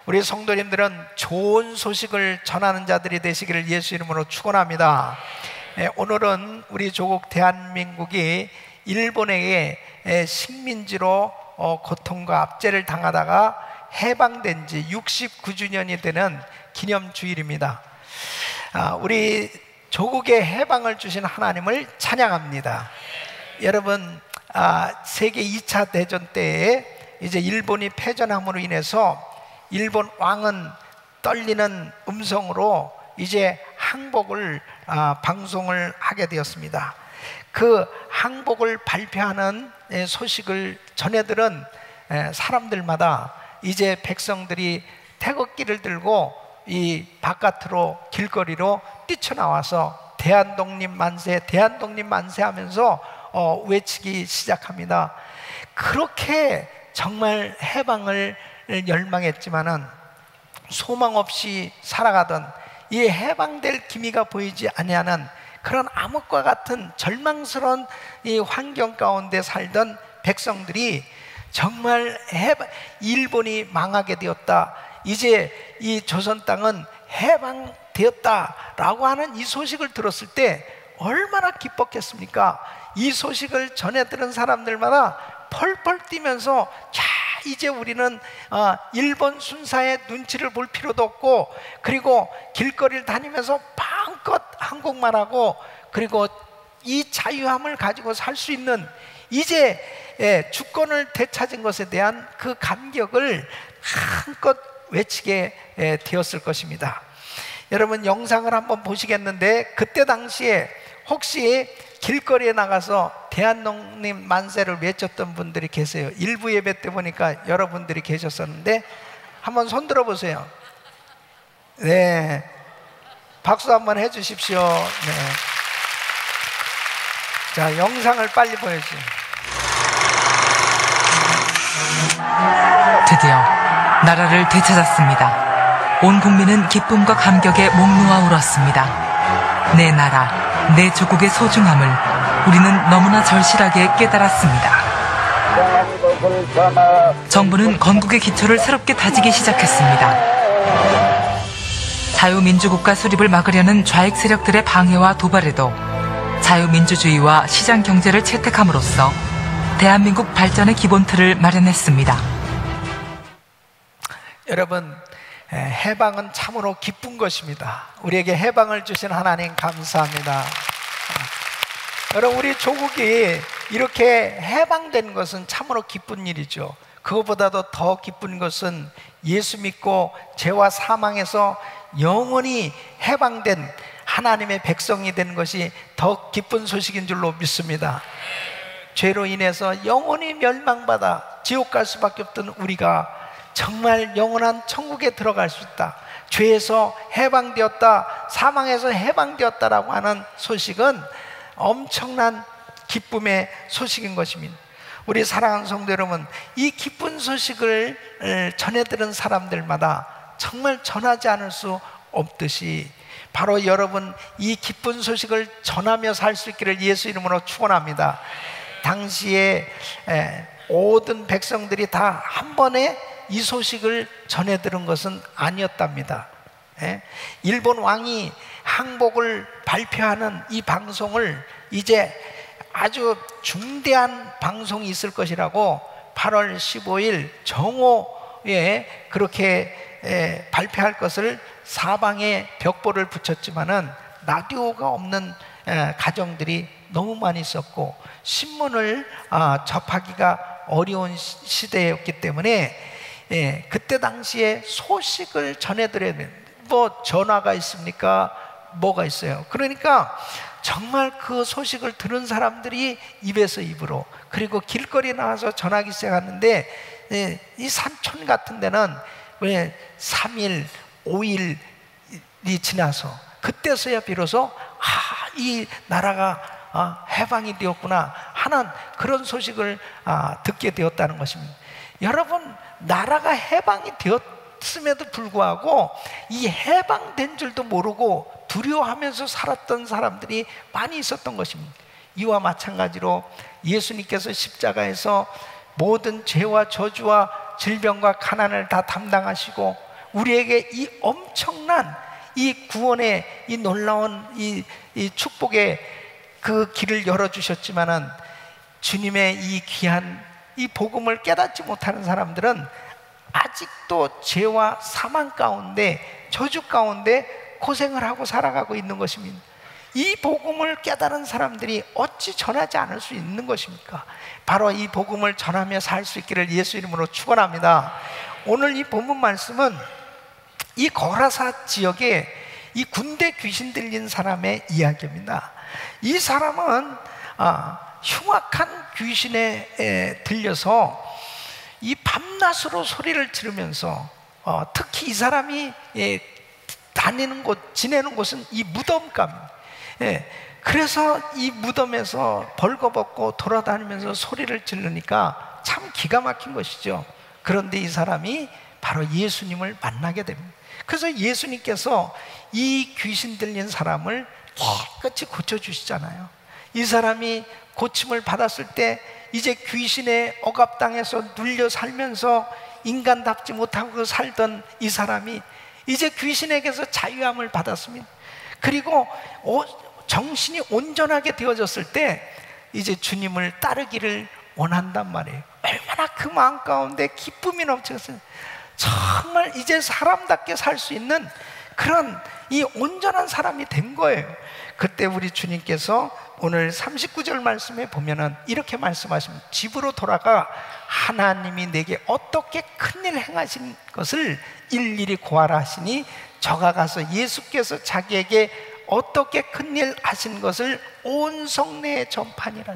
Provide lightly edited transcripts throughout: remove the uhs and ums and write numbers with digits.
우리 성도님들은 좋은 소식을 전하는 자들이 되시기를 예수 이름으로 축원합니다. 오늘은 우리 조국 대한민국이 일본에게 식민지로 고통과 압제를 당하다가 해방된 지 69주년이 되는 기념주일입니다. 우리 조국의 해방을 주신 하나님을 찬양합니다. 여러분, 세계 2차 대전 때에 이제 일본이 패전함으로 인해서 일본 왕은 떨리는 음성으로 이제 항복을 방송을 하게 되었습니다. 그 항복을 발표하는 소식을 전해들은 사람들마다 이제 백성들이 태극기를 들고 이 바깥으로 길거리로 뛰쳐나와서 대한독립 만세, 대한독립 만세 하면서 외치기 시작합니다. 그렇게 정말 해방을 열망했지만은 소망 없이 살아가던 이 해방될 기미가 보이지 아니하는 그런 암흑과 같은 절망스러운 이 환경 가운데 살던 백성들이 정말 일본이 망하게 되었다, 이제 이 조선 땅은 해방되었다라고 하는 이 소식을 들었을 때 얼마나 기뻤겠습니까? 이 소식을 전해 들은 사람들마다 펄펄 뛰면서, 자, 이제 우리는 일본 순사의 눈치를 볼 필요도 없고, 그리고 길거리를 다니면서 마음껏 한국말 하고, 그리고 이 자유함을 가지고 살 수 있는, 이제 주권을 되찾은 것에 대한 그 감격을 한껏 외치게 되었을 것입니다. 여러분, 영상을 한번 보시겠는데, 그때 당시에 혹시 길거리에 나가서 대한독립 만세를 외쳤던 분들이 계세요. 일부 예배 때 보니까 여러분들이 계셨었는데 한번 손 들어보세요. 네, 박수 한번 해주십시오. 네. 자, 영상을 빨리 보여주세요. 드디어 나라를 되찾았습니다. 온 국민은 기쁨과 감격에 목 놓아 울었습니다. 내 나라, 내 조국의 소중함을 우리는 너무나 절실하게 깨달았습니다. 정부는 건국의 기초를 새롭게 다지기 시작했습니다. 자유민주국가 수립을 막으려는 좌익 세력들의 방해와 도발에도 자유민주주의와 시장경제를 채택함으로써 대한민국 발전의 기본틀을 마련했습니다. 여러분, 해방은 참으로 기쁜 것입니다. 우리에게 해방을 주신 하나님 감사합니다. 여러분, 우리 조국이 이렇게 해방된 것은 참으로 기쁜 일이죠. 그것보다도 더 기쁜 것은 예수 믿고 죄와 사망에서 영원히 해방된 하나님의 백성이 된 것이 더 기쁜 소식인 줄로 믿습니다. 죄로 인해서 영원히 멸망받아 지옥 갈 수밖에 없던 우리가 정말 영원한 천국에 들어갈 수 있다, 죄에서 해방되었다, 사망에서 해방되었다라고 하는 소식은 엄청난 기쁨의 소식인 것입니다. 우리 사랑하는 성도 여러분, 이 기쁜 소식을 전해들은 사람들마다 정말 전하지 않을 수 없듯이 바로 여러분, 이 기쁜 소식을 전하며 살 수 있기를 예수 이름으로 축원합니다. 당시에 모든 백성들이 다 한 번에 이 소식을 전해 들은 것은 아니었답니다. 일본 왕이 항복을 발표하는 이 방송을 이제 아주 중대한 방송이 있을 것이라고 8월 15일 정오에 그렇게 발표할 것을 사방에 벽보를 붙였지만은 라디오가 없는 가정들이 너무 많이 있었고 신문을 접하기가 어려운 시대였기 때문에 그때 당시에 소식을 전해드려야 돼요. 뭐 전화가 있습니까? 뭐가 있어요? 그러니까 정말 그 소식을 들은 사람들이 입에서 입으로, 그리고 길거리에 나와서 전하기 시작하는데 이 산촌 같은 데는 왜 3일, 5일이 지나서 그때서야 비로소 이 나라가 해방이 되었구나 하는 그런 소식을 듣게 되었다는 것입니다. 여러분, 나라가 해방이 되었음에도 불구하고 이 해방된 줄도 모르고 두려워하면서 살았던 사람들이 많이 있었던 것입니다. 이와 마찬가지로 예수님께서 십자가에서 모든 죄와 저주와 질병과 가난을 다 담당하시고 우리에게 이 엄청난 이 구원의 이 놀라운 이 축복의 그 길을 열어주셨지만은, 주님의 이 귀한 이 복음을 깨닫지 못하는 사람들은 아직도 죄와 사망 가운데, 저주 가운데 고생을 하고 살아가고 있는 것입니다. 이 복음을 깨달은 사람들이 어찌 전하지 않을 수 있는 것입니까? 바로 이 복음을 전하며 살 수 있기를 예수 이름으로 축원합니다. 오늘 이 본문 말씀은 이 거라사 지역에 이 군대 귀신 들린 사람의 이야기입니다. 이 사람은 흉악한 귀신에 들려서 이 밤낮으로 소리를 지르면서, 특히 이 사람이 다니는 곳, 지내는 곳은 이 무덤가입니다. 그래서 이 무덤에서 벌거벗고 돌아다니면서 소리를 지르니까 참 기가 막힌 것이죠. 그런데 이 사람이 바로 예수님을 만나게 됩니다. 그래서 예수님께서 이 귀신 들린 사람을 깨끗이 고쳐주시잖아요. 이 사람이 고침을 받았을 때 이제 귀신의 억압당해서 눌려 살면서 인간답지 못하고 살던 이 사람이 이제 귀신에게서 자유함을 받았습니다. 그리고 정신이 온전하게 되어졌을 때 이제 주님을 따르기를 원한단 말이에요. 얼마나 그 마음 가운데 기쁨이 넘쳤어요. 정말 이제 사람답게 살 수 있는 그런 이 온전한 사람이 된 거예요. 그때 우리 주님께서 오늘 39절 말씀에 보면은 이렇게 말씀하십니다. 집으로 돌아가 하나님이 내게 어떻게 큰일 행하신 것을 일일이 고하라 하시니, 저가 가서 예수께서 자기에게 어떻게 큰일 하신 것을 온 성내에 전파니라.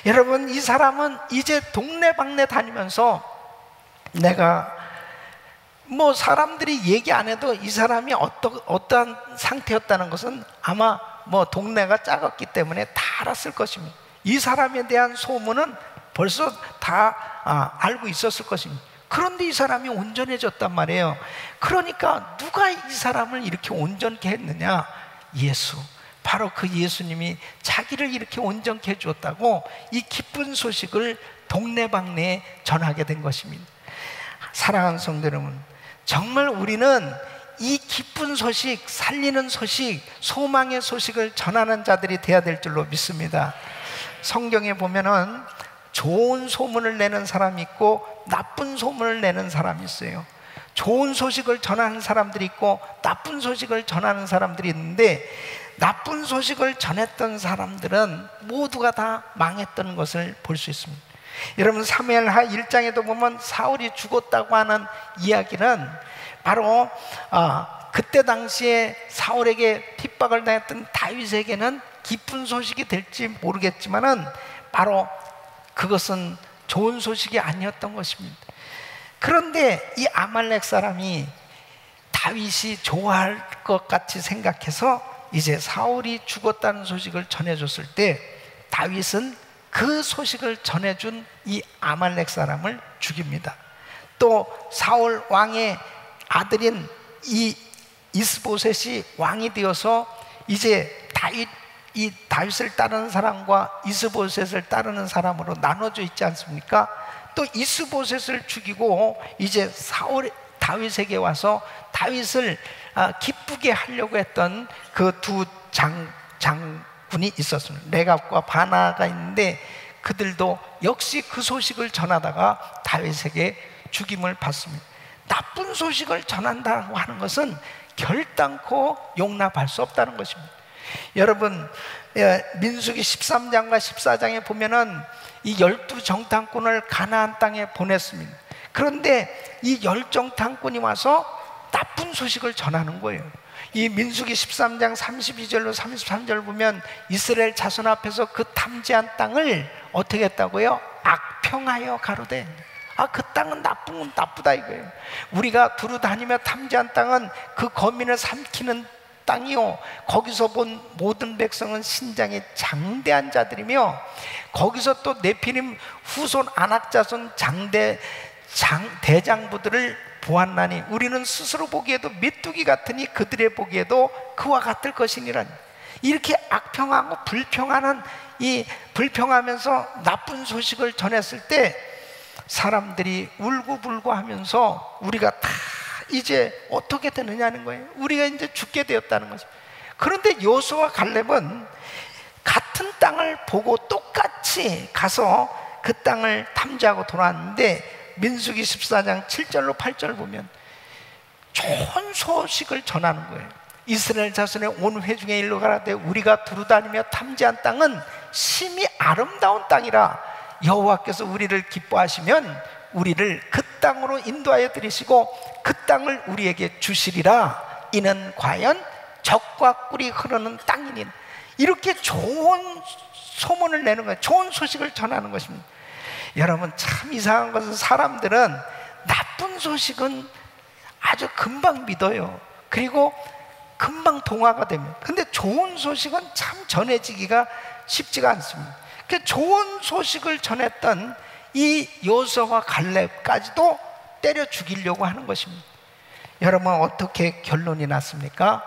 여러분, 이 사람은 이제 동네방네 다니면서, 내가 뭐 사람들이 얘기 안 해도 이 사람이 어떠한 상태였다는 것은 아마 뭐 동네가 작았기 때문에 다 알았을 것입니다. 이 사람에 대한 소문은 벌써 다 알고 있었을 것입니다. 그런데 이 사람이 온전해졌단 말이에요. 그러니까 누가 이 사람을 이렇게 온전케 했느냐? 예수. 바로 그 예수님이 자기를 이렇게 온전케 해주었다고 이 기쁜 소식을 동네방네에 전하게 된 것입니다. 사랑하는 성도 여러분, 정말 우리는 이 기쁜 소식, 살리는 소식, 소망의 소식을 전하는 자들이 되어야 될 줄로 믿습니다. 성경에 보면은 좋은 소문을 내는 사람이 있고 나쁜 소문을 내는 사람이 있어요. 좋은 소식을 전하는 사람들이 있고 나쁜 소식을 전하는 사람들이 있는데, 나쁜 소식을 전했던 사람들은 모두가 다 망했던 것을 볼 수 있습니다. 여러분, 사무엘하 1장에도 보면 사울이 죽었다고 하는 이야기는 바로 그때 당시에 사울에게 핍박을 당했던 다윗에게는 기쁜 소식이 될지 모르겠지만은 바로 그것은 좋은 소식이 아니었던 것입니다. 그런데 이 아말렉 사람이 다윗이 좋아할 것 같이 생각해서 이제 사울이 죽었다는 소식을 전해줬을 때, 다윗은 그 소식을 전해준 이 아말렉 사람을 죽입니다. 또 사울 왕의 아들인 이 이스보셋이 왕이 되어서 이제 다윗을 따르는 사람과 이스보셋을 따르는 사람으로 나눠져 있지 않습니까? 또 이스보셋을 죽이고 이제 다윗에게 와서 다윗을 기쁘게 하려고 했던 그 두 장군이 있었습니다. 레갑과 바나가 있는데, 그들도 역시 그 소식을 전하다가 다윗에게 죽임을 받습니다. 나쁜 소식을 전한다고 하는 것은 결단코 용납할 수 없다는 것입니다. 여러분, 민수기 13장과 14장에 보면은 이 12정탐꾼을 가나안 땅에 보냈습니다. 그런데 이 10정탐꾼이 와서 나쁜 소식을 전하는 거예요. 이 민수기 13장 32절로 33절 보면 이스라엘 자손 앞에서 그 탐지한 땅을 어떻게 했다고요? 악평하여 가로되, 그 땅은 나쁘다 이거예요. 우리가 두루 다니며 탐지한 땅은 그 거민을 삼키는 땅이요, 거기서 본 모든 백성은 신장이 장대한 자들이며, 거기서 또 네피림 후손 아낙자손 대장부들을 보았나니 우리는 스스로 보기에도 메뚜기 같으니 그들의 보기에도 그와 같을 것이니라. 이렇게 악평하고 불평하면서 나쁜 소식을 전했을 때 사람들이 울고불고 하면서 우리가 다 이제 어떻게 되느냐는 거예요. 우리가 이제 죽게 되었다는 거죠. 그런데 여호수아와 갈렙은 같은 땅을 보고 똑같이 가서 그 땅을 탐지하고 돌아왔는데, 민수기 14장 7절로 8절 보면 좋은 소식을 전하는 거예요. 이스라엘 자손의 온 회중의 일로 가라되 우리가 두루다니며 탐지한 땅은 심히 아름다운 땅이라 여호와께서 우리를 기뻐하시면 우리를 그 땅으로 인도하여 들이시고 그 땅을 우리에게 주시리라. 이는 과연 젖과 꿀이 흐르는 땅이니. 이렇게 좋은 소문을 내는 거예요. 좋은 소식을 전하는 것입니다. 여러분, 참 이상한 것은 사람들은 나쁜 소식은 아주 금방 믿어요. 그리고 금방 동화가 됩니다. 근데 좋은 소식은 참 전해지기가 쉽지가 않습니다. 그 좋은 소식을 전했던 이 여호수아와 갈렙까지도 때려 죽이려고 하는 것입니다. 여러분, 어떻게 결론이 났습니까?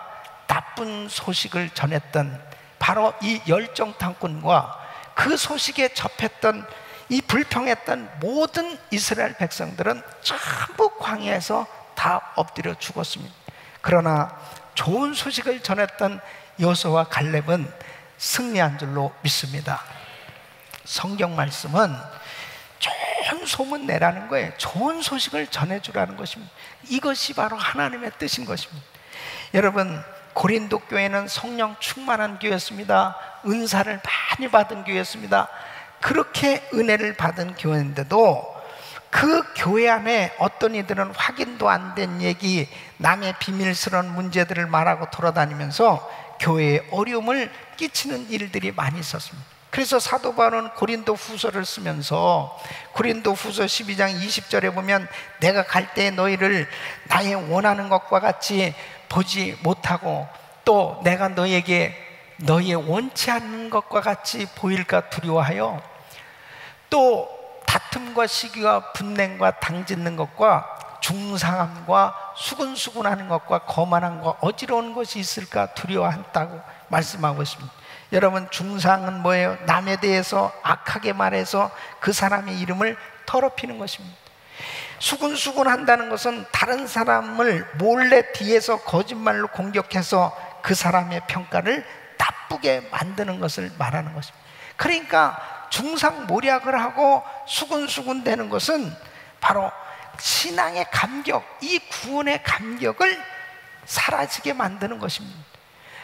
나쁜 소식을 전했던 바로 이 열정탐꾼과 그 소식에 접했던 이 불평했던 모든 이스라엘 백성들은 전부 광야에서 다 엎드려 죽었습니다. 그러나 좋은 소식을 전했던 여호수아와 갈렙은 승리한 줄로 믿습니다. 성경 말씀은 좋은 소문 내라는 거예요. 좋은 소식을 전해주라는 것입니다. 이것이 바로 하나님의 뜻인 것입니다. 여러분, 고린도 교회는 성령 충만한 교회였습니다. 은사를 많이 받은 교회였습니다. 그렇게 은혜를 받은 교회인데도 그 교회 안에 어떤 이들은 확인도 안 된 얘기, 남의 비밀스러운 문제들을 말하고 돌아다니면서 교회에 어려움을 끼치는 일들이 많이 있었습니다. 그래서 사도 바울은 고린도 후서를 쓰면서 고린도 후서 12장 20절에 보면 내가 갈 때 너희를 나의 원하는 것과 같이 보지 못하고 또 내가 너희에게 너희의 원치 않는 것과 같이 보일까 두려워하여 또 다툼과 시기와 분냉과 당짓는 것과 중상함과 수근수근하는 것과 거만함과 어지러운 것이 있을까 두려워한다고 말씀하고 있습니다. 여러분, 중상은 뭐예요? 남에 대해서 악하게 말해서 그 사람의 이름을 더럽히는 것입니다. 수근수근 한다는 것은 다른 사람을 몰래 뒤에서 거짓말로 공격해서 그 사람의 평가를 나쁘게 만드는 것을 말하는 것입니다. 그러니까 중상모략을 하고 수근수근 되는 것은 바로 신앙의 감격, 이 구원의 감격을 사라지게 만드는 것입니다.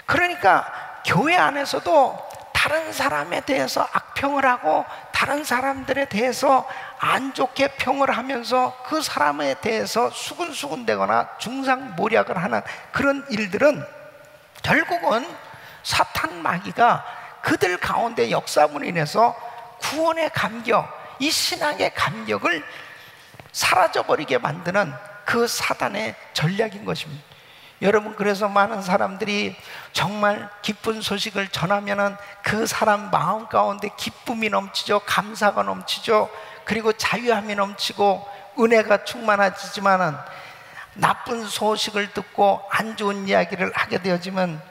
그러니까 교회 안에서도 다른 사람에 대해서 악평을 하고 다른 사람들에 대해서 안 좋게 평을 하면서 그 사람에 대해서 수근수근 되거나 중상모략을 하는 그런 일들은 결국은 사탄 마귀가 그들 가운데 역사문으로 인해서 구원의 감격, 이 신앙의 감격을 사라져버리게 만드는 그 사단의 전략인 것입니다. 여러분, 그래서 많은 사람들이 정말 기쁜 소식을 전하면은 그 사람 마음 가운데 기쁨이 넘치죠. 감사가 넘치죠. 그리고 자유함이 넘치고 은혜가 충만해지지만은 나쁜 소식을 듣고 안 좋은 이야기를 하게 되어지면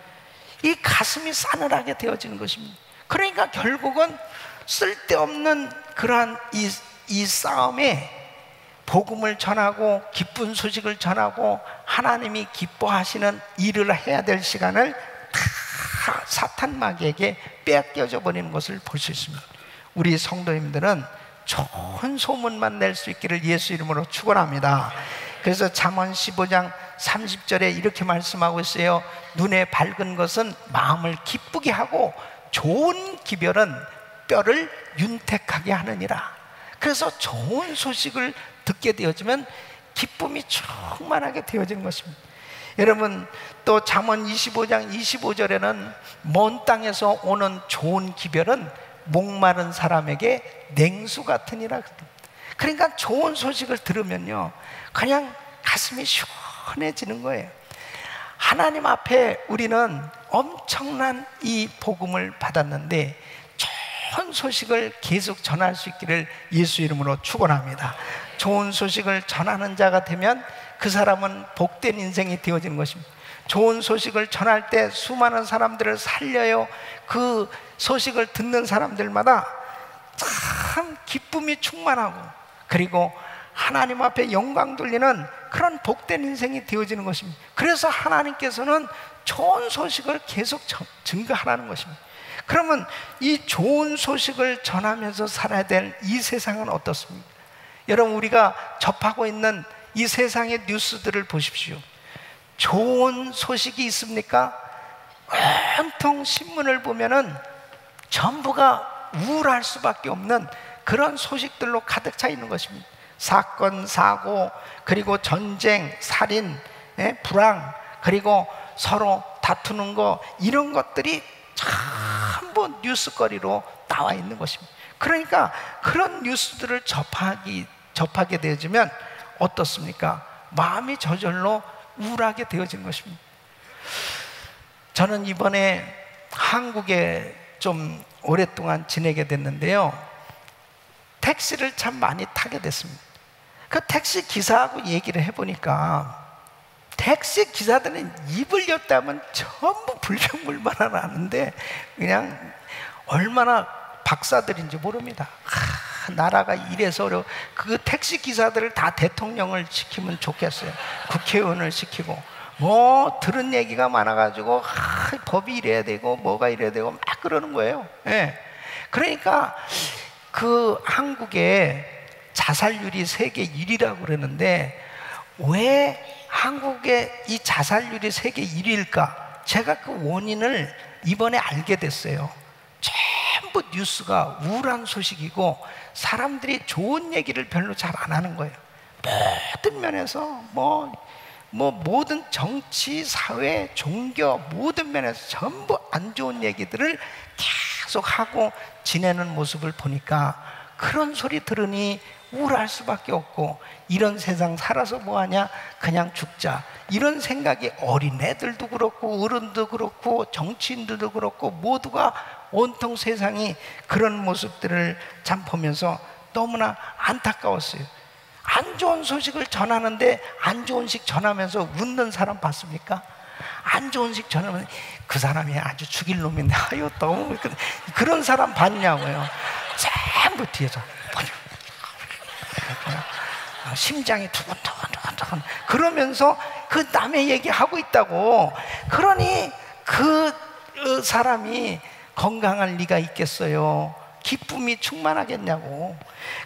이 가슴이 싸늘하게 되어지는 것입니다. 그러니까 결국은 쓸데없는 그러한 이 싸움에 복음을 전하고 기쁜 소식을 전하고 하나님이 기뻐하시는 일을 해야 될 시간을 다 사탄 마귀에게 빼앗겨져 버리는 것을 볼 수 있습니다. 우리 성도님들은 좋은 소문만 낼 수 있기를 예수 이름으로 축원합니다. 그래서 잠언 15장 30절에 이렇게 말씀하고 있어요. 눈에 밝은 것은 마음을 기쁘게 하고 좋은 기별은 뼈를 윤택하게 하느니라. 그래서 좋은 소식을 듣게 되어지면 기쁨이 충만하게 되어지는 것입니다. 여러분, 또 잠언 25장 25절에는 먼 땅에서 오는 좋은 기별은 목마른 사람에게 냉수 같으니라. 그러니까 좋은 소식을 들으면요 그냥 가슴이 시원해지는 거예요. 하나님 앞에 우리는 엄청난 이 복음을 받았는데 좋은 소식을 계속 전할 수 있기를 예수 이름으로 축원합니다. 좋은 소식을 전하는 자가 되면 그 사람은 복된 인생이 되어지는 것입니다. 좋은 소식을 전할 때 수많은 사람들을 살려요. 그 소식을 듣는 사람들마다 참 기쁨이 충만하고 그리고 하나님 앞에 영광 돌리는 그런 복된 인생이 되어지는 것입니다. 그래서 하나님께서는 좋은 소식을 계속 증거하라는 것입니다. 그러면 이 좋은 소식을 전하면서 살아야 될 이 세상은 어떻습니까? 여러분, 우리가 접하고 있는 이 세상의 뉴스들을 보십시오. 좋은 소식이 있습니까? 온통 신문을 보면은 전부가 우울할 수밖에 없는 그런 소식들로 가득 차 있는 것입니다. 사건, 사고, 그리고 전쟁, 살인, 불황, 그리고 서로 다투는 거, 이런 것들이 전부 뉴스거리로 나와 있는 것입니다. 그러니까 그런 뉴스들을 접하게 되어지면 어떻습니까? 마음이 저절로 우울하게 되어지는 것입니다. 저는 이번에 한국에 좀 오랫동안 지내게 됐는데요, 택시를 참 많이 타게 됐습니다. 그 택시 기사하고 얘기를 해보니까 택시 기사들은 입을 였다면 전부 불평불만을 하는데 그냥 얼마나 박사들인지 모릅니다. 나라가 이래서 어려워. 그 택시 기사들을 다 대통령을 시키면 좋겠어요. 국회의원을 시키고 뭐 들은 얘기가 많아가지고 법이 이래야 되고 뭐가 이래야 되고 막 그러는 거예요. 그러니까 그 한국에 자살률이 세계 1위라고 그러는데 왜 한국의 이 자살률이 세계 1위일까? 제가 그 원인을 이번에 알게 됐어요. 전부 뉴스가 우울한 소식이고 사람들이 좋은 얘기를 별로 잘 안 하는 거예요. 모든 면에서 모든 정치, 사회, 종교 모든 면에서 전부 안 좋은 얘기들을 계속 하고 지내는 모습을 보니까 그런 소리 들으니 우울할 수밖에 없고, 이런 세상 살아서 뭐하냐, 그냥 죽자, 이런 생각이 어린애들도 그렇고 어른도 그렇고 정치인들도 그렇고 모두가 온통 세상이 그런 모습들을 참 보면서 너무나 안타까웠어요. 안 좋은 소식을 전하는데 안 좋은 식 전하면서 웃는 사람 봤습니까? 안 좋은 식 전하면 그 사람이 아주 죽일 놈인데 아유 너무 그런 사람 봤냐고요. 전부 뒤에서 심장이 두근두근 그러면서 그 남의 얘기하고 있다고. 그러니 그 사람이 건강할 리가 있겠어요? 기쁨이 충만하겠냐고.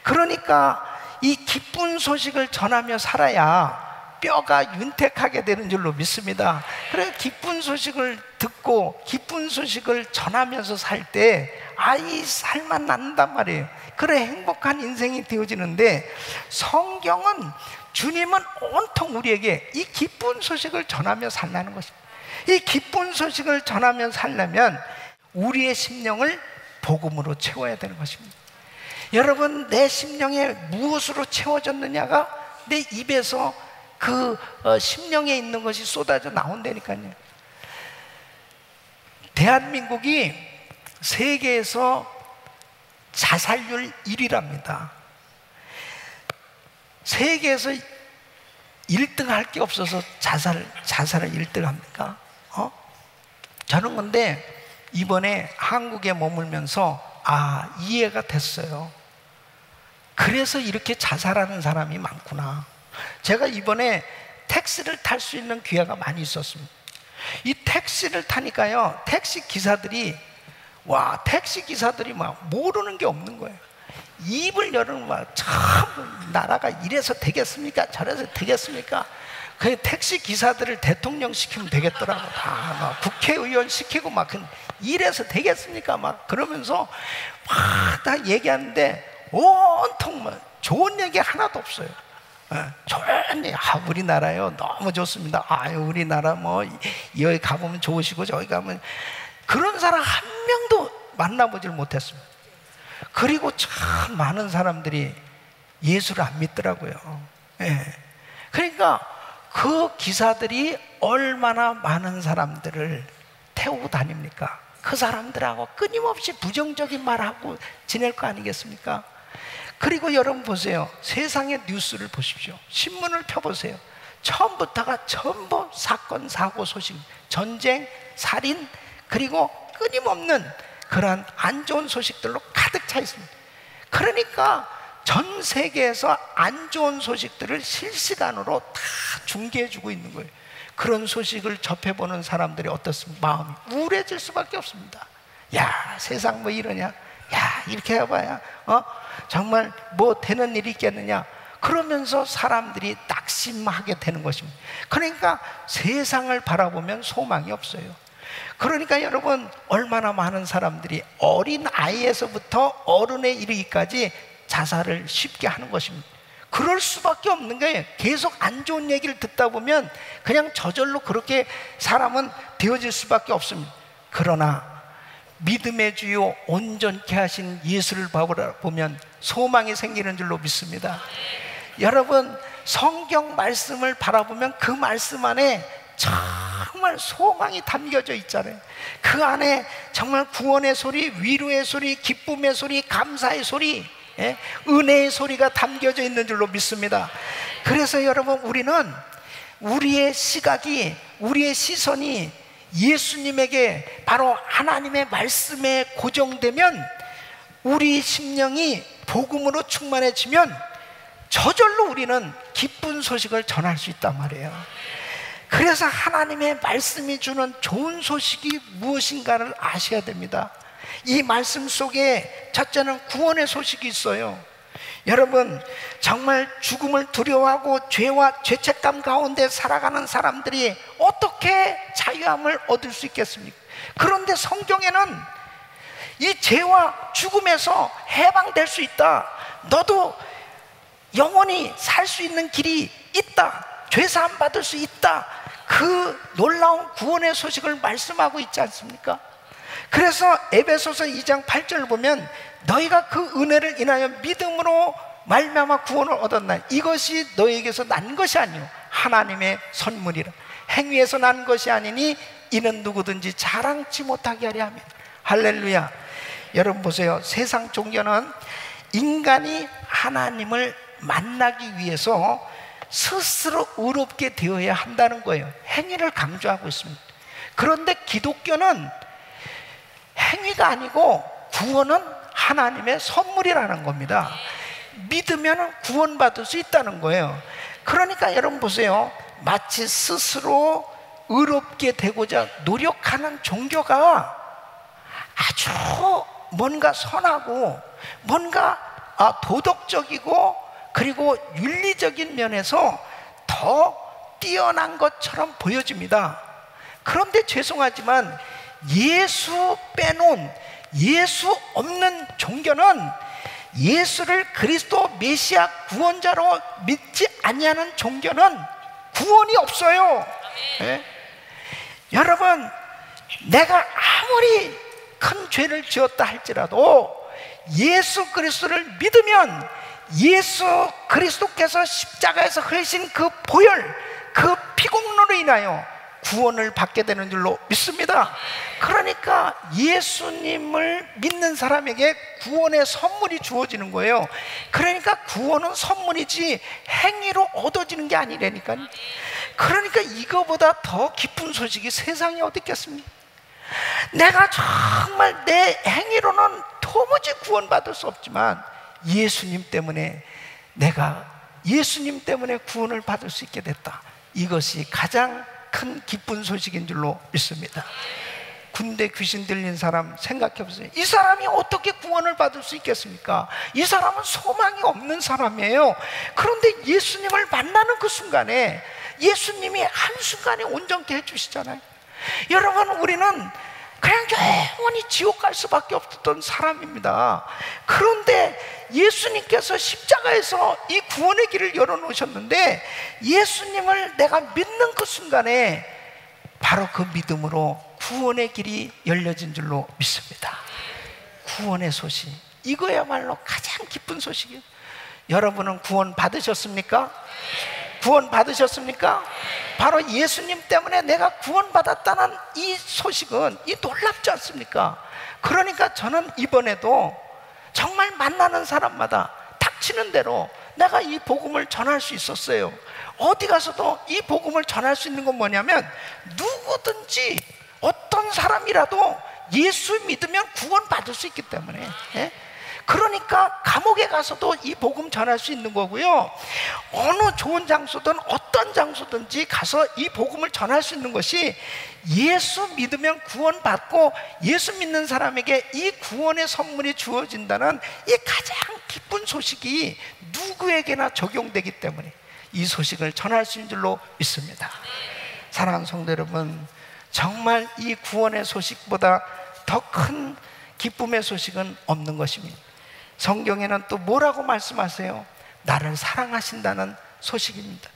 그러니까 이 기쁜 소식을 전하며 살아야 뼈가 윤택하게 되는 줄로 믿습니다. 그래서 기쁜 소식을 듣고 기쁜 소식을 전하면서 살 때 이 살만 난단 말이에요. 그래 행복한 인생이 되어지는데, 성경은, 주님은 온통 우리에게 이 기쁜 소식을 전하며 살라는 것입니다. 이 기쁜 소식을 전하며 살려면 우리의 심령을 복음으로 채워야 되는 것입니다. 여러분, 내 심령에 무엇으로 채워졌느냐가 내 입에서 그 심령에 있는 것이 쏟아져 나온다니까요. 대한민국이 세계에서 자살률 1위랍니다. 세계에서 1등 할 게 없어서 자살을 1등 합니까? 저는 근데 이번에 한국에 머물면서 이해가 됐어요. 그래서 이렇게 자살하는 사람이 많구나. 제가 이번에 택시를 탈 수 있는 기회가 많이 있었습니다. 이 택시를 타니까요, 택시 기사들이 막 모르는 게 없는 거예요. 입을 열으면 참 나라가 이래서 되겠습니까? 저래서 되겠습니까? 그 택시 기사들을 대통령 시키면 되겠더라고. 막 국회의원 시키고 막 이래서 되겠습니까? 막 그러면서 막 다 얘기하는데 온통 막 좋은 얘기 하나도 없어요. 좋은 얘기, 우리나라요 너무 좋습니다. 우리나라 여기 가보면 좋으시고 저기 가면, 그런 사람 한 명도 만나보질 못했습니다. 그리고 참 많은 사람들이 예수를 안 믿더라고요. 그러니까 그 기사들이 얼마나 많은 사람들을 태우고 다닙니까? 그 사람들하고 끊임없이 부정적인 말하고 지낼 거 아니겠습니까? 그리고 여러분 보세요. 세상의 뉴스를 보십시오. 신문을 펴보세요. 처음부터가 전부 사건, 사고 소식, 전쟁, 살인, 그리고 끊임없는 그러한 안 좋은 소식들로 가득 차 있습니다. 그러니까 전 세계에서 안 좋은 소식들을 실시간으로 다 중계해주고 있는 거예요. 그런 소식을 접해보는 사람들이 어떻습니까? 마음이 우울해질 수밖에 없습니다. 야, 세상 뭐 이러냐? 야, 이렇게 해봐야 정말 뭐 되는 일이 있겠느냐? 그러면서 사람들이 낙심하게 되는 것입니다. 그러니까 세상을 바라보면 소망이 없어요. 그러니까 여러분, 얼마나 많은 사람들이 어린 아이에서부터 어른에 이르기까지 자살을 쉽게 하는 것입니다. 그럴 수밖에 없는 거예요. 계속 안 좋은 얘기를 듣다 보면 그냥 저절로 그렇게 사람은 되어질 수밖에 없습니다. 그러나 믿음의 주요 온전케 하신 예수를 바라보면 소망이 생기는 줄로 믿습니다. 여러분, 성경 말씀을 바라보면 그 말씀 안에 정말 소망이 담겨져 있잖아요. 그 안에 정말 구원의 소리, 위로의 소리, 기쁨의 소리, 감사의 소리, 은혜의 소리가 담겨져 있는 줄로 믿습니다. 그래서 여러분, 우리는 우리의 시각이, 우리의 시선이 예수님에게 바로 하나님의 말씀에 고정되면, 우리 심령이 복음으로 충만해지면 저절로 우리는 기쁜 소식을 전할 수 있단 말이에요. 그래서 하나님의 말씀이 주는 좋은 소식이 무엇인가를 아셔야 됩니다. 이 말씀 속에 첫째는 구원의 소식이 있어요. 여러분, 정말 죽음을 두려워하고 죄와 죄책감 가운데 살아가는 사람들이 어떻게 자유함을 얻을 수 있겠습니까? 그런데 성경에는 이 죄와 죽음에서 해방될 수 있다, 너도 영원히 살 수 있는 길이 있다, 죄사함 받을 수 있다, 그 놀라운 구원의 소식을 말씀하고 있지 않습니까? 그래서 에베소서 2장 8절을 보면 너희가 그 은혜를 인하여 믿음으로 말미암아 구원을 얻었나, 이것이 너희에게서 난 것이 아니요 하나님의 선물이라. 행위에서 난 것이 아니니 이는 누구든지 자랑치 못하게 하려 함이라. 할렐루야. 여러분 보세요. 세상 종교는 인간이 하나님을 만나기 위해서 스스로 의롭게 되어야 한다는 거예요. 행위를 강조하고 있습니다. 그런데 기독교는 행위가 아니고 구원은 하나님의 선물이라는 겁니다. 믿으면 구원받을 수 있다는 거예요. 그러니까 여러분 보세요. 마치 스스로 의롭게 되고자 노력하는 종교가 아주 뭔가 선하고 뭔가 도덕적이고 그리고 윤리적인 면에서 더 뛰어난 것처럼 보여집니다. 그런데 죄송하지만 예수 빼놓은, 예수 없는 종교는 예수를 그리스도 메시아 구원자로 믿지 아니하는 종교는 구원이 없어요. 네? 여러분, 내가 아무리 큰 죄를 지었다 할지라도 예수 그리스도를 믿으면 예수 그리스도께서 십자가에서 흘리신 그 보혈, 그 피공로로 인하여 구원을 받게 되는 줄로 믿습니다. 그러니까 예수님을 믿는 사람에게 구원의 선물이 주어지는 거예요. 그러니까 구원은 선물이지 행위로 얻어지는 게 아니라니까요. 그러니까 이거보다 더 기쁜 소식이 세상에 어디 있겠습니까? 내가 정말 내 행위로는 도무지 구원받을 수 없지만 예수님 때문에, 내가 예수님 때문에 구원을 받을 수 있게 됐다. 이것이 가장 큰 기쁜 소식인 줄로 믿습니다. 군대 귀신 들린 사람 생각해 보세요. 이 사람이 어떻게 구원을 받을 수 있겠습니까? 이 사람은 소망이 없는 사람이에요. 그런데 예수님을 만나는 그 순간에 예수님이 한순간에 온전케 해주시잖아요. 여러분, 우리는 그냥 영원히 지옥 갈 수밖에 없었던 사람입니다. 그런데 예수님께서 십자가에서 이 구원의 길을 열어놓으셨는데, 예수님을 내가 믿는 그 순간에 바로 그 믿음으로 구원의 길이 열려진 줄로 믿습니다. 구원의 소식, 이거야말로 가장 기쁜 소식이에요. 여러분은 구원 받으셨습니까? 구원 받으셨습니까? 바로 예수님 때문에 내가 구원받았다는 이 소식은 이 놀랍지 않습니까? 그러니까 저는 이번에도 정말 만나는 사람마다 닥치는 대로 내가 이 복음을 전할 수 있었어요. 어디 가서도 이 복음을 전할 수 있는 건 뭐냐면, 누구든지 어떤 사람이라도 예수 믿으면 구원받을 수 있기 때문에. 그러니까 감옥에 가서도 이 복음 전할 수 있는 거고요, 어느 좋은 장소든 어떤 장소든지 가서 이 복음을 전할 수 있는 것이, 예수 믿으면 구원받고 예수 믿는 사람에게 이 구원의 선물이 주어진다는 이 가장 기쁜 소식이 누구에게나 적용되기 때문에 이 소식을 전할 수 있는 줄로 믿습니다. 사랑하는 성도 여러분, 정말 이 구원의 소식보다 더 큰 기쁨의 소식은 없는 것입니다. 성경에는 또 뭐라고 말씀하세요? 나를 사랑하신다는 소식입니다.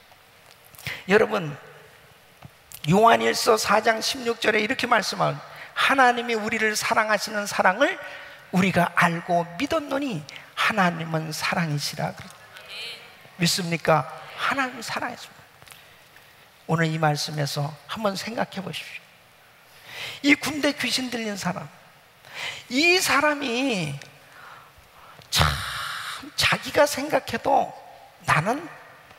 여러분, 요한일서 4장 16절에 이렇게 말씀합니다. 하나님이 우리를 사랑하시는 사랑을 우리가 알고 믿었노니 하나님은 사랑이시라. 믿습니까? 하나님은 사랑이십니다. 오늘 이 말씀에서 한번 생각해 보십시오. 이 군대 귀신 들린 사람, 이 사람이 참 자기가 생각해도 나는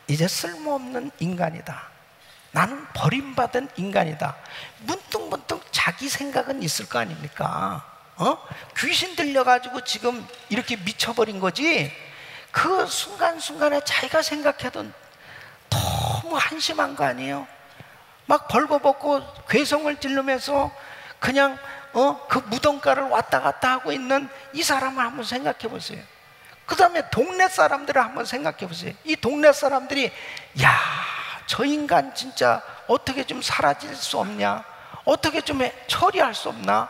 이제 쓸모없는 인간이다, 나는 버림받은 인간이다, 문득문득 자기 생각은 있을 거 아닙니까? 귀신 들려가지고 지금 이렇게 미쳐버린 거지, 그 순간순간에 자기가 생각해도 너무 한심한 거 아니에요? 막 벌거벗고 괴성을 지르면서 그냥 그 무덤가를 왔다 갔다 하고 있는 이 사람을 한번 생각해 보세요. 그 다음에 동네 사람들을 한번 생각해 보세요. 이 동네 사람들이, 야, 저 인간 진짜 어떻게 좀 사라질 수 없냐, 어떻게 좀 처리할 수 없나,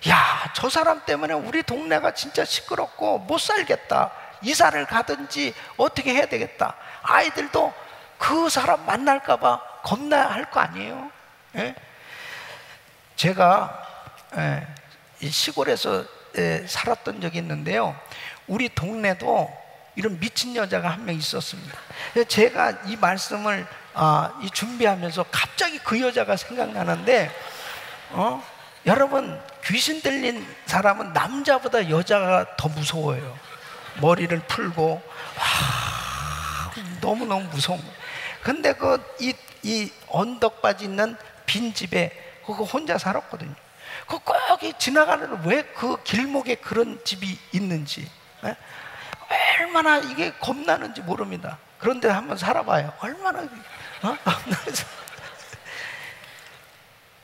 야, 저 사람 때문에 우리 동네가 진짜 시끄럽고 못 살겠다, 이사를 가든지 어떻게 해야 되겠다. 아이들도 그 사람 만날까 봐 겁나할 거 아니에요? 예? 제가 이 시골에서 살았던 적이 있는데요, 우리 동네도 이런 미친 여자가 한 명 있었습니다. 제가 이 말씀을 준비하면서 갑자기 그 여자가 생각나는데, 여러분, 귀신 들린 사람은 남자보다 여자가 더 무서워요. 머리를 풀고 너무너무 무서운 거예요. 근데 이 언덕바지 있는 빈집에 그거 혼자 살았거든요. 그 꼭 지나가는, 왜 그 길목에 그런 집이 있는지, 얼마나 이게 겁나는지 모릅니다. 그런데 한번 살아봐요. 얼마나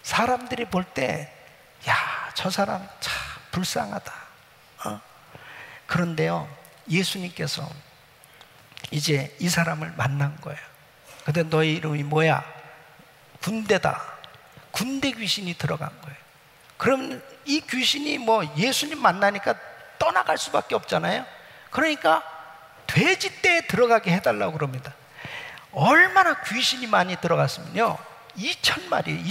사람들이 볼 때, 야, 저 사람 참 불쌍하다. 그런데요, 예수님께서 이제 이 사람을 만난 거예요. 근데 너희 이름이 뭐야? 군대다. 군대 귀신이 들어간 거예요. 그럼 이 귀신이 뭐 예수님 만나니까 떠나갈 수밖에 없잖아요. 그러니까 돼지떼에 들어가게 해달라고 그럽니다. 얼마나 귀신이 많이 들어갔으면요, 2,000마리,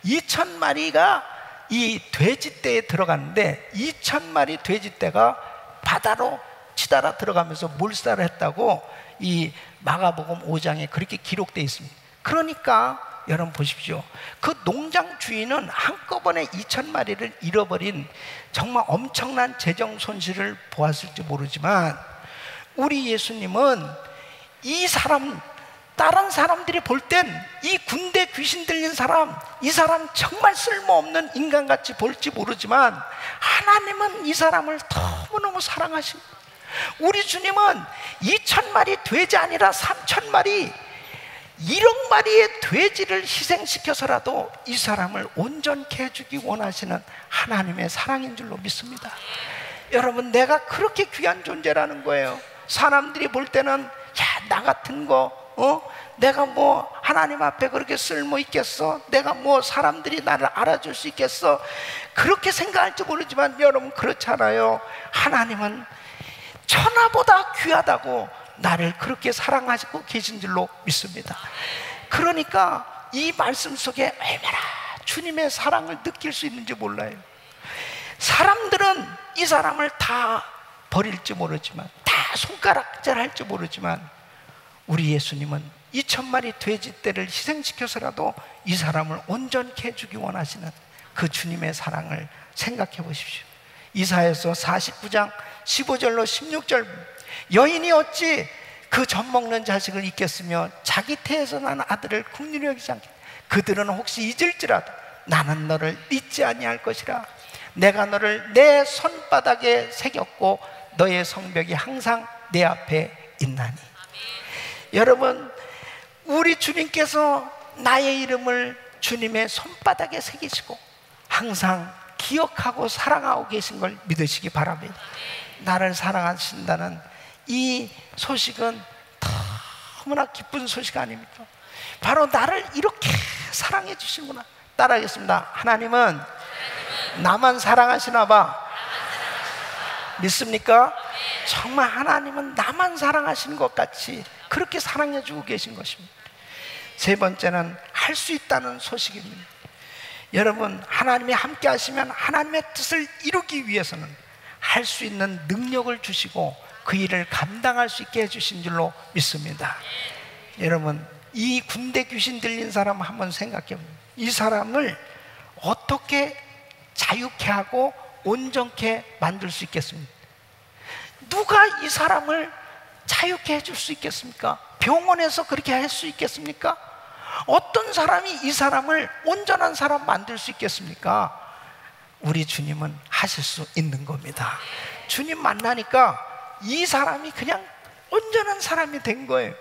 2,000마리가 이 돼지떼에 들어갔는데, 2,000마리 돼지떼가 바다로 치달아 들어가면서 몰살을 했다고 이 마가복음 5장에 그렇게 기록되어 있습니다. 그러니까 여러분 보십시오. 그 농장 주인은 한꺼번에 2,000마리를 잃어버린 정말 엄청난 재정 손실을 보았을지 모르지만, 우리 예수님은 이 사람, 다른 사람들이 볼 땐 이 군대 귀신 들린 사람, 이 사람 정말 쓸모없는 인간같이 볼지 모르지만, 하나님은 이 사람을 너무너무 사랑하십니다. 우리 주님은 2,000마리 돼지 아니라 3,000마리, 1억 마리의 돼지를 희생시켜서라도 이 사람을 온전케 해주기 원하시는 하나님의 사랑인 줄로 믿습니다. 여러분, 내가 그렇게 귀한 존재라는 거예요. 사람들이 볼 때는, 야, 나 같은 거, 내가 뭐 하나님 앞에 그렇게 쓸모 있겠어? 내가 뭐 사람들이 나를 알아줄 수 있겠어? 그렇게 생각할지 모르지만 여러분, 그렇잖아요. 하나님은 천하보다 귀하다고 나를 그렇게 사랑하시고 계신 줄로 믿습니다. 그러니까 이 말씀 속에 얼마나 주님의 사랑을 느낄 수 있는지 몰라요. 사람들은 이 사람을 다 버릴지 모르지만, 다 손가락질 할지 모르지만, 우리 예수님은 2,000마리 돼지떼를 희생시켜서라도 이 사람을 온전케 해주기 원하시는 그 주님의 사랑을 생각해 보십시오. 이사야서 49장 15절로 16절, 여인이 어찌 그 젖 먹는 자식을 잊겠으며 자기 태에서 난 아들을 긍휼히 여기지 않겠, 그들은 혹시 잊을지라도 나는 너를 잊지 아니할 것이라. 내가 너를 내 손바닥에 새겼고 너의 성벽이 항상 내 앞에 있나니. 여러분, 우리 주님께서 나의 이름을 주님의 손바닥에 새기시고 항상 기억하고 사랑하고 계신 걸 믿으시기 바랍니다. 나를 사랑하신다는 이 소식은 너무나 기쁜 소식 아닙니까? 바로 나를 이렇게 사랑해 주시구나. 따라하겠습니다. 하나님은 나만 사랑하시나 봐. 믿습니까? 정말 하나님은 나만 사랑하시는 것 같이 그렇게 사랑해 주고 계신 것입니다. 세 번째는 할 수 있다는 소식입니다. 여러분, 하나님이 함께 하시면 하나님의 뜻을 이루기 위해서는 할 수 있는 능력을 주시고 그 일을 감당할 수 있게 해주신 줄로 믿습니다. 여러분, 이 군대 귀신 들린 사람 한번 생각해 봅니다. 이 사람을 어떻게 자유케 하고 온전케 만들 수 있겠습니까? 누가 이 사람을 자유케 해줄 수 있겠습니까? 병원에서 그렇게 할 수 있겠습니까? 어떤 사람이 이 사람을 온전한 사람 만들 수 있겠습니까? 우리 주님은 하실 수 있는 겁니다. 주님 만나니까 이 사람이 그냥 온전한 사람이 된 거예요.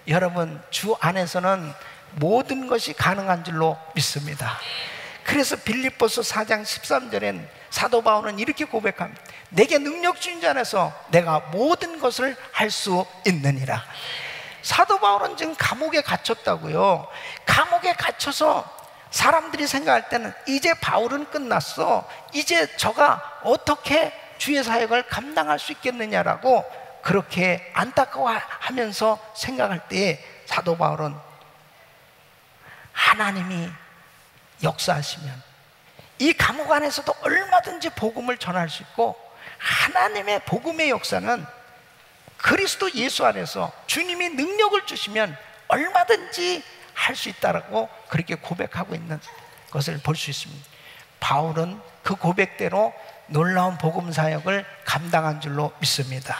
여러분, 주 안에서는 모든 것이 가능한 줄로 믿습니다. 그래서 빌립보서 4장 13절엔 사도 바울은 이렇게 고백합니다. 내게 능력 주신 자 안에서 내가 모든 것을 할 수 있느니라. 사도 바울은 지금 감옥에 갇혔다고요. 감옥에 갇혀서 사람들이 생각할 때는 이제 바울은 끝났어, 이제 저가 어떻게 주의 사역을 감당할 수 있겠느냐라고 그렇게 안타까워하면서 생각할 때에 사도 바울은 하나님이 역사하시면 이 감옥 안에서도 얼마든지 복음을 전할 수 있고, 하나님의 복음의 역사는 그리스도 예수 안에서 주님이 능력을 주시면 얼마든지 할 수 있다라고 그렇게 고백하고 있는 것을 볼 수 있습니다. 바울은 그 고백대로 놀라운 복음 사역을 감당한 줄로 믿습니다.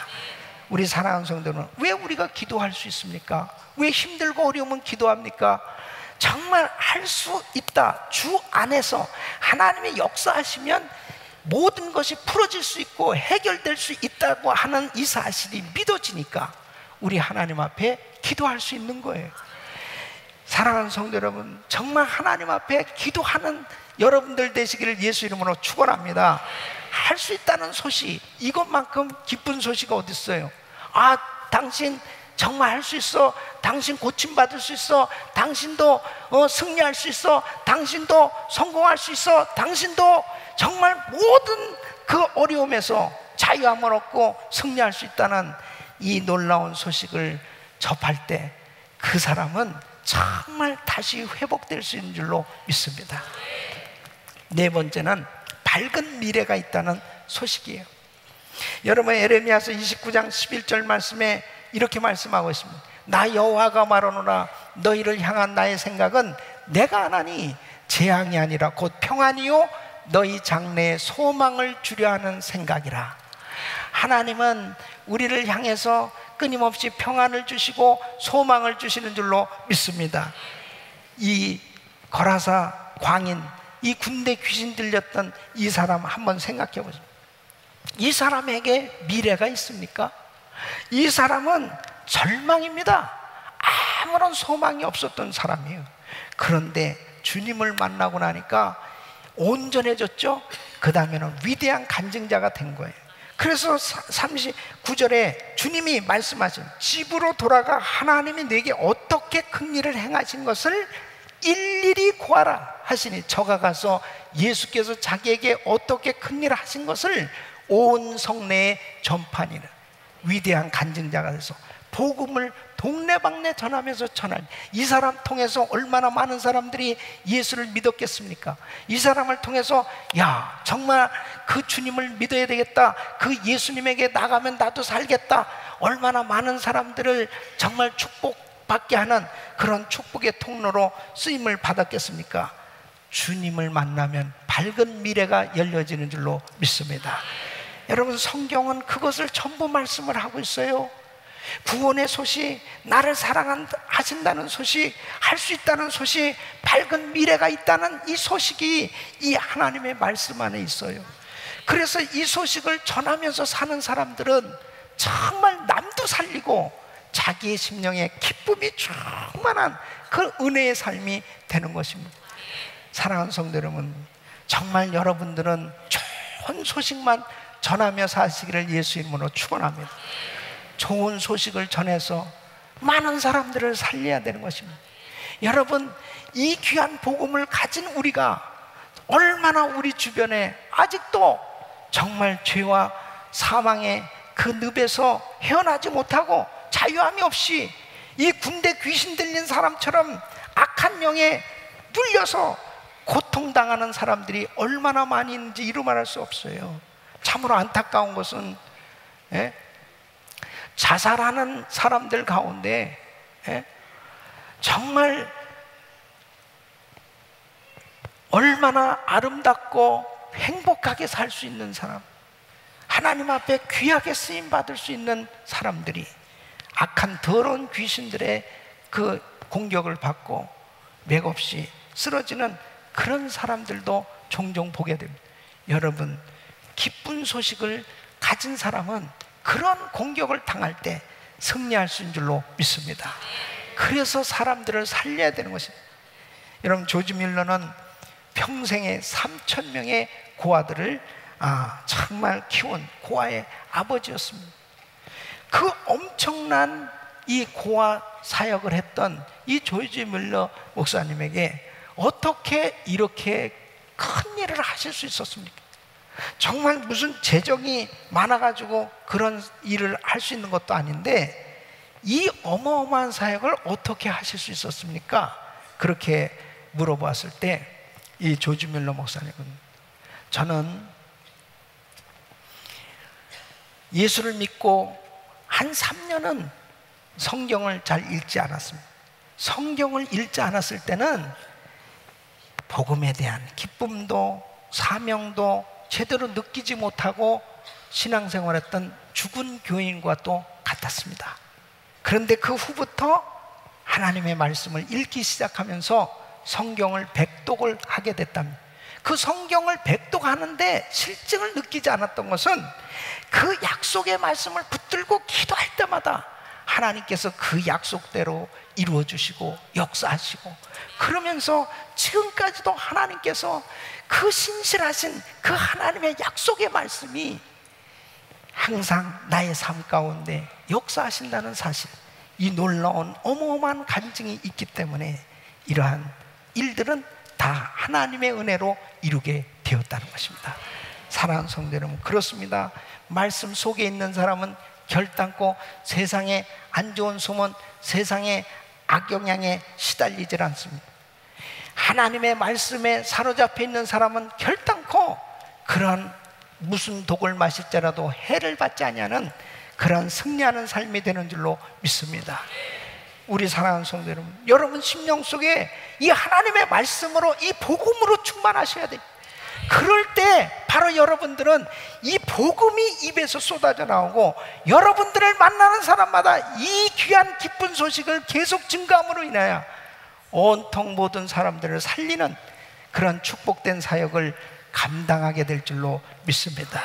우리 사랑하는 성도는 왜 우리가 기도할 수 있습니까? 왜 힘들고 어려우면 기도합니까? 정말 할 수 있다. 주 안에서 하나님의 역사하시면 모든 것이 풀어질 수 있고 해결될 수 있다고 하는 이 사실이 믿어지니까 우리 하나님 앞에 기도할 수 있는 거예요. 사랑하는 성도 여러분, 정말 하나님 앞에 기도하는 여러분들 되시기를 예수 이름으로 축원합니다. 할 수 있다는 소식, 이것만큼 기쁜 소식이 어디 있어요? 아, 당신 정말 할 수 있어. 당신 고침받을 수 있어. 당신도 승리할 수 있어. 당신도 성공할 수 있어. 당신도 정말 모든 그 어려움에서 자유함을 얻고 승리할 수 있다는 이 놀라운 소식을 접할 때 그 사람은 정말 다시 회복될 수 있는 줄로 믿습니다. 네 번째는 밝은 미래가 있다는 소식이에요. 여러분, 에레미야서 29장 11절 말씀에 이렇게 말씀하고 있습니다. 나 여호와가 말하노라. 너희를 향한 나의 생각은 내가 하나니 재앙이 아니라 곧 평안이요 너희 장래에 소망을 주려 하는 생각이라. 하나님은 우리를 향해서 끊임없이 평안을 주시고 소망을 주시는 줄로 믿습니다. 이 거라사 광인, 이 군대 귀신 들렸던 이 사람 한번 생각해 보세요. 이 사람에게 미래가 있습니까? 이 사람은 절망입니다. 아무런 소망이 없었던 사람이에요. 그런데 주님을 만나고 나니까 온전해졌죠. 그 다음에는 위대한 간증자가 된 거예요. 그래서 39절에 주님이 말씀하신 집으로 돌아가 하나님이 내게 어떻게 큰 일을 행하신 것을 일일이 고하라 하시니, 저가 가서 예수께서 자기에게 어떻게 큰 일을 하신 것을 온 성내에 전파하니라. 위대한 간증자가 돼서 복음을 동네방네 전하면서 전하니, 이 사람 통해서 얼마나 많은 사람들이 예수를 믿었겠습니까? 이 사람을 통해서 야, 정말 그 주님을 믿어야 되겠다, 그 예수님에게 나가면 나도 살겠다, 얼마나 많은 사람들을 정말 축복받게 하는 그런 축복의 통로로 쓰임을 받았겠습니까? 주님을 만나면 밝은 미래가 열려지는 줄로 믿습니다. 여러분, 성경은 그것을 전부 말씀을 하고 있어요. 구원의 소식, 나를 사랑하신다는 소식, 할 수 있다는 소식, 밝은 미래가 있다는 이 소식이 이 하나님의 말씀 안에 있어요. 그래서 이 소식을 전하면서 사는 사람들은 정말 남도 살리고 자기의 심령에 기쁨이 충만한 그 은혜의 삶이 되는 것입니다. 사랑하는 성도 여러분, 정말 여러분들은 좋은 소식만 전하며 사시기를 예수 이름으로 축원합니다. 좋은 소식을 전해서 많은 사람들을 살려야 되는 것입니다. 여러분, 이 귀한 복음을 가진 우리가 얼마나 우리 주변에 아직도 정말 죄와 사망의 그 늪에서 헤어나지 못하고 자유함이 없이 이 군대 귀신 들린 사람처럼 악한 영에 눌려서 고통당하는 사람들이 얼마나 많이 있는지 이루 말할 수 없어요. 참으로 안타까운 것은 자살하는 사람들 가운데 정말 얼마나 아름답고 행복하게 살 수 있는 사람, 하나님 앞에 귀하게 쓰임받을 수 있는 사람들이 악한 더러운 귀신들의 그 공격을 받고 맥없이 쓰러지는 그런 사람들도 종종 보게 됩니다. 여러분, 기쁜 소식을 가진 사람은 그런 공격을 당할 때 승리할 수 있는 줄로 믿습니다. 그래서 사람들을 살려야 되는 것입니다. 여러분, 조지 밀러는 평생에 3,000명의 고아들을 정말 키운 고아의 아버지였습니다. 그 엄청난 이 고아 사역을 했던 이 조지 밀러 목사님에게 어떻게 이렇게 큰 일을 하실 수 있었습니까? 정말 무슨 재정이 많아가지고 그런 일을 할 수 있는 것도 아닌데 이 어마어마한 사역을 어떻게 하실 수 있었습니까? 그렇게 물어보았을 때 이 조지 밀러 목사님은, 저는 예수를 믿고 한 3년은 성경을 잘 읽지 않았습니다. 성경을 읽지 않았을 때는 복음에 대한 기쁨도 사명도 제대로 느끼지 못하고 신앙생활했던 죽은 교인과 또 같았습니다. 그런데 그 후부터 하나님의 말씀을 읽기 시작하면서 성경을 백독을 하게 됐답니다. 그 성경을 백독하는데 실증을 느끼지 않았던 것은 그 약속의 말씀을 붙들고 기도할 때마다 하나님께서 그 약속대로 이루어 주시고 역사하시고, 그러면서 지금까지도 하나님께서 그 신실하신 그 하나님의 약속의 말씀이 항상 나의 삶 가운데 역사하신다는 사실, 이 놀라운 어마어마한 간증이 있기 때문에 이러한 일들은 다 하나님의 은혜로 이루게 되었다는 것입니다. 사랑하는 성도 여러분, 그렇습니다. 말씀 속에 있는 사람은 결단코 세상의 안 좋은 소문, 세상의 악영향에 시달리질 않습니다. 하나님의 말씀에 사로잡혀 있는 사람은 결단코 그런 무슨 독을 마실지라도 해를 받지 아니하는 그런 승리하는 삶이 되는 줄로 믿습니다. 우리 사랑하는 성도 여러분, 여러분 심령 속에 이 하나님의 말씀으로, 이 복음으로 충만하셔야 돼요. 그럴 때 바로 여러분들은 이 복음이 입에서 쏟아져 나오고 여러분들을 만나는 사람마다 이 귀한 기쁜 소식을 계속 증거함으로 인하여 온통 모든 사람들을 살리는 그런 축복된 사역을 감당하게 될 줄로 믿습니다.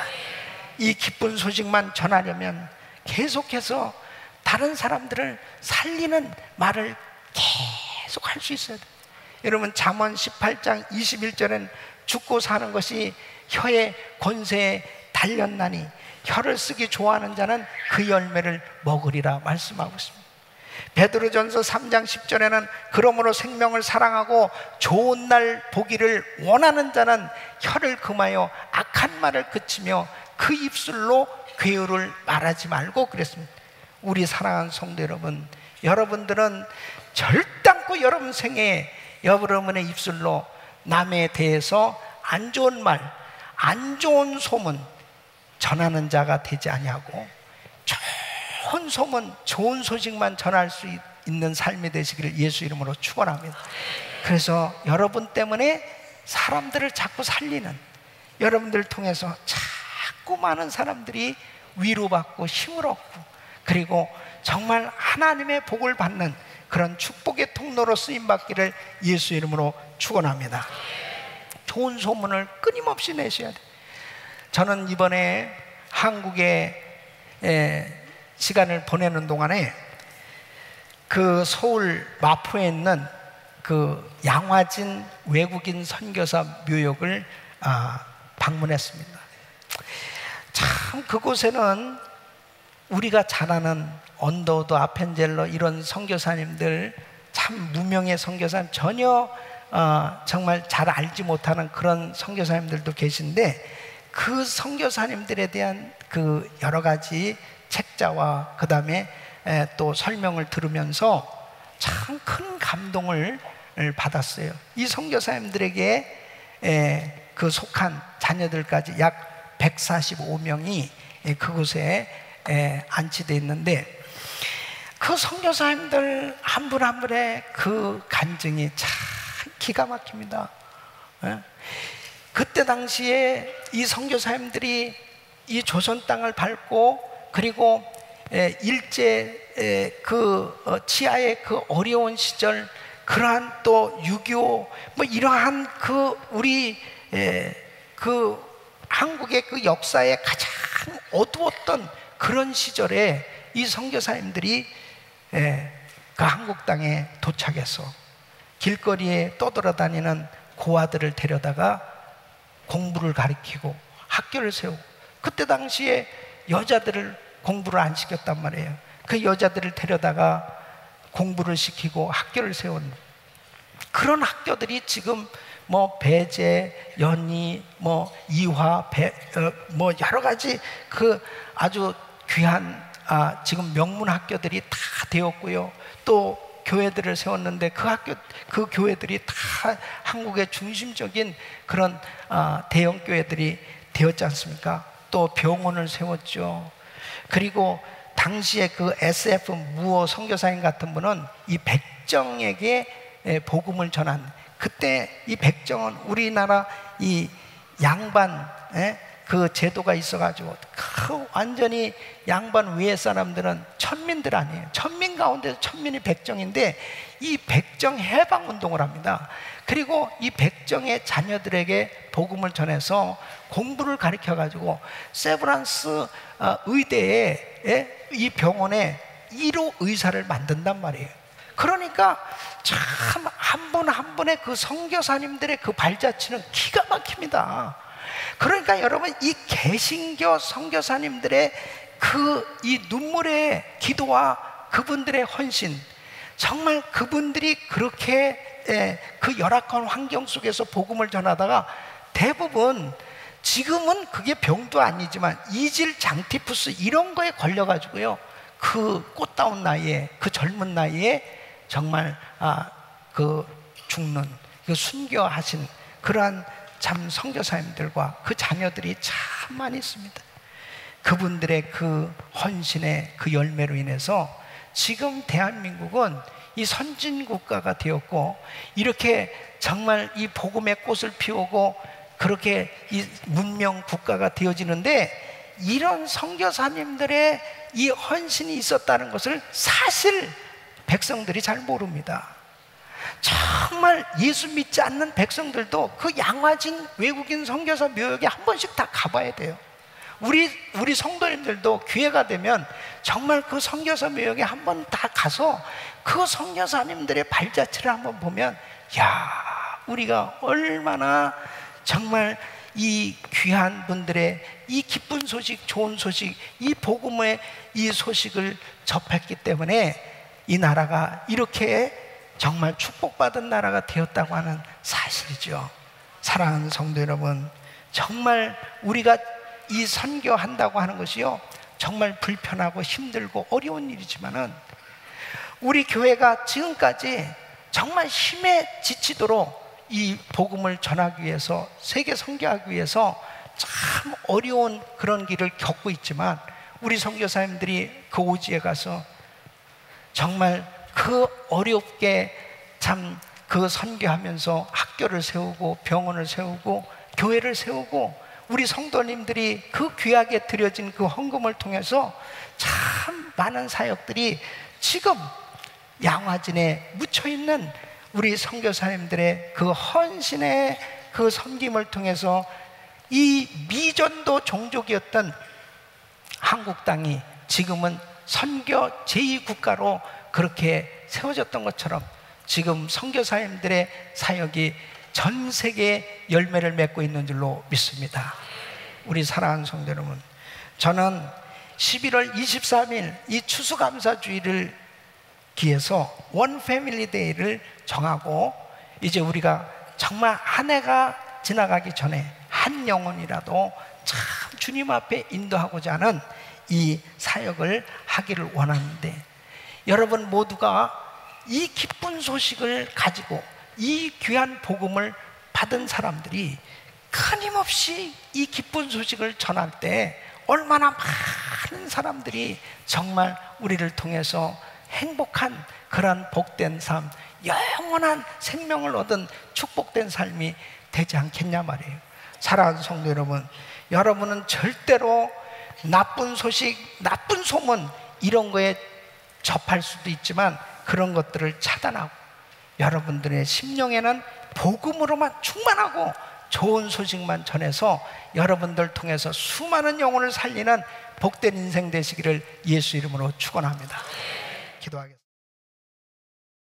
이 기쁜 소식만 전하려면 계속해서 다른 사람들을 살리는 말을 계속 할 수 있어야 돼요. 여러분, 잠언 18장 21절엔 죽고 사는 것이 혀의 권세에 달렸나니 혀를 쓰기 좋아하는 자는 그 열매를 먹으리라 말씀하고 있습니다. 베드로전서 3장 10절에는 그러므로 생명을 사랑하고 좋은 날 보기를 원하는 자는 혀를 금하여 악한 말을 그치며 그 입술로 괴유를 말하지 말고 그랬습니다. 우리 사랑하는 성도 여러분, 여러분들은 절단코 여러분 생애에 여러분의 입술로 남에 대해서 안 좋은 말, 안 좋은 소문 전하는 자가 되지 아니하고 좋은 소문, 좋은 소식만 전할 수 있는 삶이 되시기를 예수 이름으로 축원합니다. 그래서 여러분 때문에 사람들을 자꾸 살리는, 여러분들을 통해서 자꾸 많은 사람들이 위로받고 힘을 얻고, 그리고 정말 하나님의 복을 받는 그런 축복의 통로로 쓰임받기를 예수 이름으로 축원합니다. 좋은 소문을 끊임없이 내셔야 돼요. 저는 이번에 한국에 시간을 보내는 동안에 그 서울 마포에 있는 그 양화진 외국인 선교사 묘역을 방문했습니다. 참 그곳에는 우리가 잘 아는 언더우드, 아펜젤러 이런 선교사님들, 참 무명의 선교사님, 전혀 정말 잘 알지 못하는 그런 선교사님들도 계신데, 그 선교사님들에 대한 그 여러 가지 책자와 그 다음에 또 설명을 들으면서 참 큰 감동을 받았어요. 이 선교사님들에게 그 속한 자녀들까지 약 145명이 그곳에 안치되어 있는데, 그 선교사님들 한 분 한 분의 그 간증이 참 기가 막힙니다. 그때 당시에 이 선교사님들이 이 조선 땅을 밟고, 그리고 일제 그 치하의 그 어려운 시절, 그러한 또 6.25 뭐 이러한 그 우리 그 한국의 그 역사에 가장 어두웠던 그런 시절에 이 선교사님들이 그 한국 땅에 도착해서 길거리에 떠돌아다니는 고아들을 데려다가 공부를 가르치고 학교를 세우고, 그때 당시에 여자들을 공부를 안 시켰단 말이에요. 그 여자들을 데려다가 공부를 시키고 학교를 세운 그런 학교들이 지금 뭐 배재, 연희, 뭐 이화, 뭐 여러 가지 그 아주 귀한 지금 명문 학교들이 다 되었고요. 또 교회들을 세웠는데 그 교회들이 다 한국의 중심적인 그런 대형 교회들이 되었지 않습니까? 또 병원을 세웠죠. 그리고 당시에 그 SF 무어 선교사님 같은 분은 이 백정에게 복음을 전한, 그때 이 백정은 우리나라 이 양반 그 제도가 있어가지고 그 완전히 양반 위에 사람들은 천민들 아니에요. 천민 가운데 천민이 백정인데, 이 백정 해방운동을 합니다. 그리고 이 백정의 자녀들에게 복음을 전해서 공부를 가르쳐가지고 세브란스 의대에 이 병원에 1호 의사를 만든단 말이에요. 그러니까 참 한 분 한 분의 그 선교사님들의 그 발자취는 기가 막힙니다. 그러니까 여러분, 이 개신교 선교사님들의 그 이 눈물의 기도와 그분들의 헌신, 정말 그분들이 그렇게 그 열악한 환경 속에서 복음을 전하다가 대부분 지금은 그게 병도 아니지만 이질, 장티푸스 이런 거에 걸려가지고요, 그 꽃다운 나이에, 그 젊은 나이에 정말 그 죽는, 그 순교하신 그러한 참 선교사님들과 그 자녀들이 참 많이 있습니다. 그분들의 그 헌신의 그 열매로 인해서 지금 대한민국은 이 선진국가가 되었고, 이렇게 정말 이 복음의 꽃을 피우고 그렇게 이 문명 국가가 되어지는데, 이런 선교사님들의 이 헌신이 있었다는 것을 사실 백성들이 잘 모릅니다. 정말 예수 믿지 않는 백성들도 그 양화진 외국인 선교사 묘역에 한 번씩 다 가봐야 돼요. 우리 성도님들도 기회가 되면 정말 그 선교사 묘역에 한 번 다 가서 그 선교사님들의 발자취를 한번 보면, 야, 우리가 얼마나 정말 이 귀한 분들의 이 기쁜 소식, 좋은 소식, 이 복음의 이 소식을 접했기 때문에 이 나라가 이렇게 정말 축복받은 나라가 되었다고 하는 사실이죠. 사랑하는 성도 여러분, 정말 우리가 이 선교한다고 하는 것이요, 정말 불편하고 힘들고 어려운 일이지만은 우리 교회가 지금까지 정말 힘에 지치도록 이 복음을 전하기 위해서, 세계 선교하기 위해서 참 어려운 그런 길을 겪고 있지만, 우리 선교사님들이 그 오지에 가서 정말 그 어렵게 참 그 선교하면서 학교를 세우고 병원을 세우고 교회를 세우고, 우리 성도님들이 그 귀하게 드려진 그 헌금을 통해서 참 많은 사역들이 지금 양화진에 묻혀있는 우리 선교사님들의 그 헌신의 그 섬김을 통해서 이 미전도 종족이었던 한국 땅이 지금은 선교 제2국가로 그렇게 세워졌던 것처럼 지금 선교사님들의 사역이 전 세계에 열매를 맺고 있는 줄로 믿습니다. 우리 사랑하는 성도 여러분, 저는 11월 23일 이 추수감사주의를 기해서 원 패밀리 데이를 정하고 이제 우리가 정말 한 해가 지나가기 전에 한 영혼이라도 참 주님 앞에 인도하고자 하는 이 사역을 하기를 원하는데, 여러분 모두가 이 기쁜 소식을 가지고 이 귀한 복음을 받은 사람들이 끊임없이 이 기쁜 소식을 전할 때 얼마나 많은 사람들이 정말 우리를 통해서 행복한 그런 복된 삶, 영원한 생명을 얻은 축복된 삶이 되지 않겠냐 말이에요. 사랑하는 성도 여러분, 여러분은 절대로 나쁜 소식, 나쁜 소문 이런 거에 접할 수도 있지만 그런 것들을 차단하고 여러분들의 심령에는 복음으로만 충만하고 좋은 소식만 전해서 여러분들 통해서 수많은 영혼을 살리는 복된 인생 되시기를 예수 이름으로 축원합니다. 기도하겠습니다.